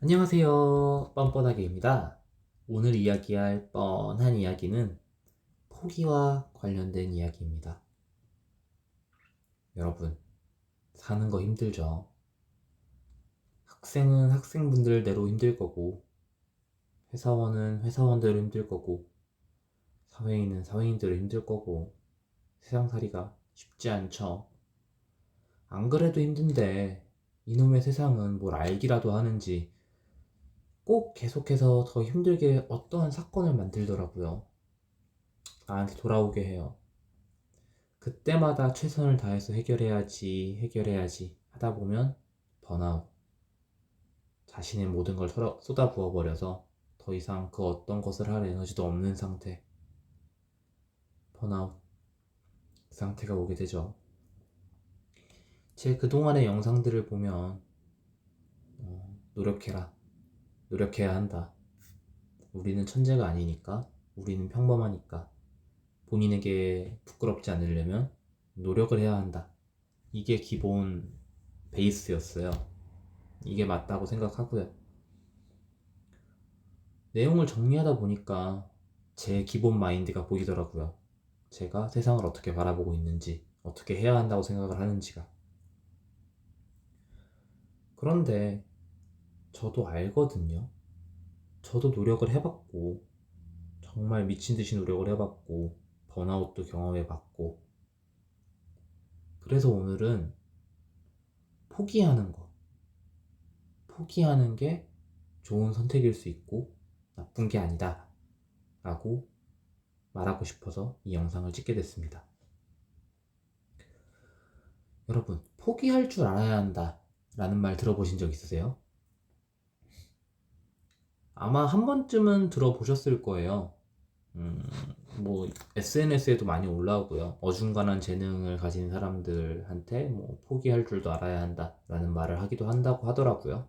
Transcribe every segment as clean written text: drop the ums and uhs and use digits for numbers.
안녕하세요. 뻔뻔하게입니다. 오늘 이야기할 뻔한 이야기는 포기와 관련된 이야기입니다. 여러분, 사는 거 힘들죠? 학생은 학생분들대로 힘들 거고, 회사원은 회사원대로 힘들 거고, 사회인은 사회인대로 힘들 거고, 세상살이가 쉽지 않죠. 안 그래도 힘든데, 이놈의 세상은 뭘 알기라도 하는지 꼭 계속해서 더 힘들게 어떠한 사건을 만들더라고요. 나한테 돌아오게 해요. 그때마다 최선을 다해서 해결해야지 하다 보면 번아웃, 자신의 모든 걸 쏟아부어 버려서 더 이상 그 어떤 것을 할 에너지도 없는 상태, 번아웃, 그 상태가 오게 되죠. 제 그동안의 영상들을 보면 노력해라, 노력해야 한다. 우리는 천재가 아니니까, 우리는 평범하니까, 본인에게 부끄럽지 않으려면 노력을 해야 한다. 이게 기본 베이스였어요. 이게 맞다고 생각하고요. 내용을 정리하다 보니까 제 기본 마인드가 보이더라고요. 제가 세상을 어떻게 바라보고 있는지, 어떻게 해야 한다고 생각을 하는지가. 그런데 저도 알거든요. 저도 노력을 해봤고, 정말 미친 듯이 노력을 해봤고, 번아웃도 경험해봤고, 그래서 오늘은 포기하는 거, 포기하는 게 좋은 선택일 수 있고, 나쁜 게 아니다. 라고 말하고 싶어서 이 영상을 찍게 됐습니다. 여러분, 포기할 줄 알아야 한다 라는 말 들어보신 적 있으세요? 아마 한 번쯤은 들어보셨을 거예요. 음, 뭐 SNS에도 많이 올라오고요. 어중간한 재능을 가진 사람들한테 뭐 포기할 줄도 알아야 한다 라는 말을 하기도 한다고 하더라고요.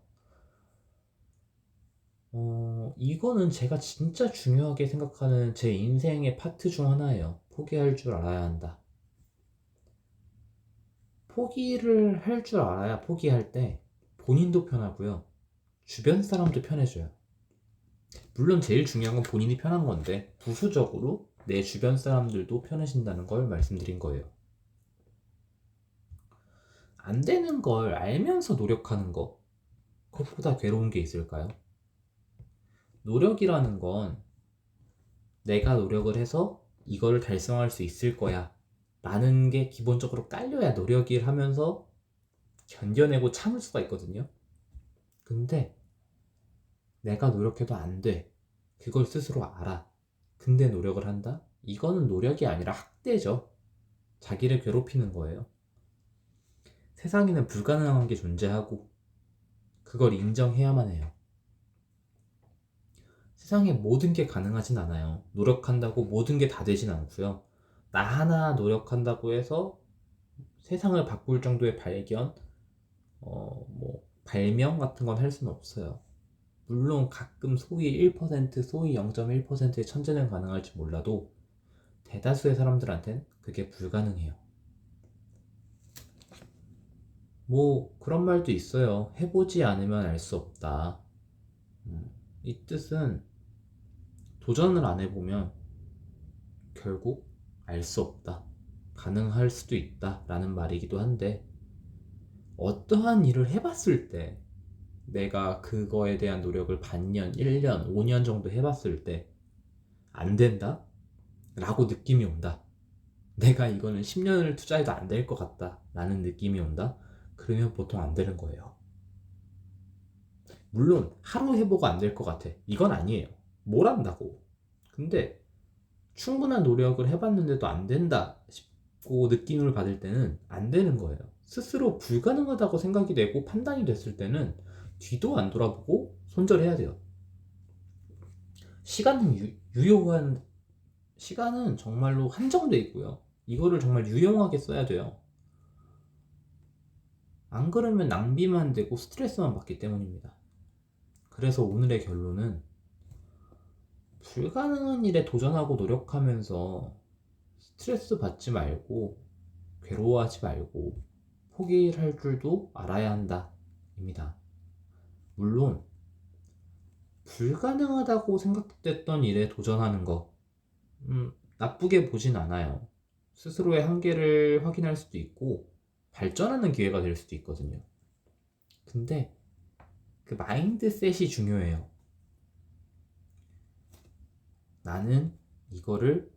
이거는 제가 진짜 중요하게 생각하는 제 인생의 파트 중 하나예요. 포기할 줄 알아야 한다. 포기를 할 줄 알아야 포기할 때 본인도 편하고요. 주변 사람도 편해져요. 물론 제일 중요한 건 본인이 편한 건데 부수적으로 내 주변 사람들도 편해진다는 걸 말씀드린 거예요. 안 되는 걸 알면서 노력하는 거, 그것보다 괴로운 게 있을까요? 노력이라는 건 내가 노력을 해서 이걸 달성할 수 있을 거야 라는 게 기본적으로 깔려야 노력을 하면서 견뎌내고 참을 수가 있거든요. 근데 내가 노력해도 안 돼. 그걸 스스로 알아. 근데 노력을 한다? 이거는 노력이 아니라 학대죠. 자기를 괴롭히는 거예요. 세상에는 불가능한 게 존재하고 그걸 인정해야만 해요. 세상에 모든 게 가능하진 않아요. 노력한다고 모든 게 다 되진 않고요. 나 하나 노력한다고 해서 세상을 바꿀 정도의 발명 같은 건 할 수는 없어요. 물론 가끔 소위 1%, 소위 0.1%의 천재는 가능할지 몰라도 대다수의 사람들한텐 그게 불가능해요. 뭐 그런 말도 있어요. 해보지 않으면 알 수 없다. 이 뜻은 도전을 안 해보면 결국 알 수 없다. 가능할 수도 있다. 라는 말이기도 한데, 어떠한 일을 해봤을 때, 내가 그거에 대한 노력을 반년, 1년, 5년 정도 해봤을 때, 안 된다? 라고 느낌이 온다. 내가 이거는 10년을 투자해도 안 될 것 같다. 라는 느낌이 온다? 그러면 보통 안 되는 거예요. 물론, 하루 해보고 안 될 것 같아. 이건 아니에요. 뭘 한다고. 근데, 충분한 노력을 해봤는데도 안 된다 싶고 느낌을 받을 때는 안 되는 거예요. 스스로 불가능하다고 생각이 되고 판단이 됐을 때는 뒤도 안 돌아보고 손절해야 돼요. 시간은 유효한 시간은 정말로 한정돼 있고요. 이거를 정말 유용하게 써야 돼요. 안 그러면 낭비만 되고 스트레스만 받기 때문입니다. 그래서 오늘의 결론은 불가능한 일에 도전하고 노력하면서 스트레스 받지 말고 괴로워하지 말고 포기를 할 줄도 알아야 한다 입니다. 물론 불가능하다고 생각됐던 일에 도전하는 거, 나쁘게 보진 않아요. 스스로의 한계를 확인할 수도 있고, 발전하는 기회가 될 수도 있거든요. 근데 그 마인드셋이 중요해요. 나는 이거를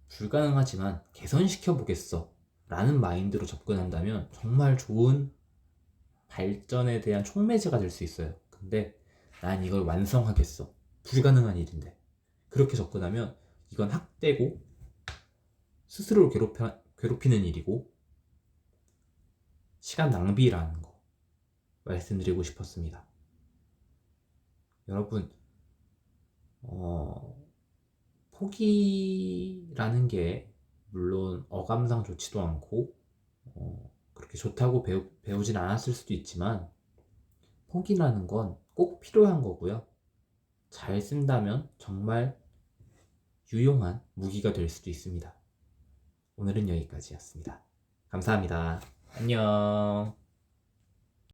불가능하지만 개선시켜 보겠어 라는 마인드로 접근한다면 정말 좋은 발전에 대한 촉매제가 될 수 있어요. 근데 난 이걸 완성하겠어. 불가능한 일인데. 그렇게 접근하면 이건 학대고 스스로를 괴롭히는 일이고 시간 낭비라는 거 말씀드리고 싶었습니다. 여러분, 포기라는 게 물론 어감상 좋지도 않고 그렇게 좋다고 배우진 않았을 수도 있지만 포기라는 건 꼭 필요한 거고요. 잘 쓴다면 정말 유용한 무기가 될 수도 있습니다. 오늘은 여기까지였습니다. 감사합니다. 안녕.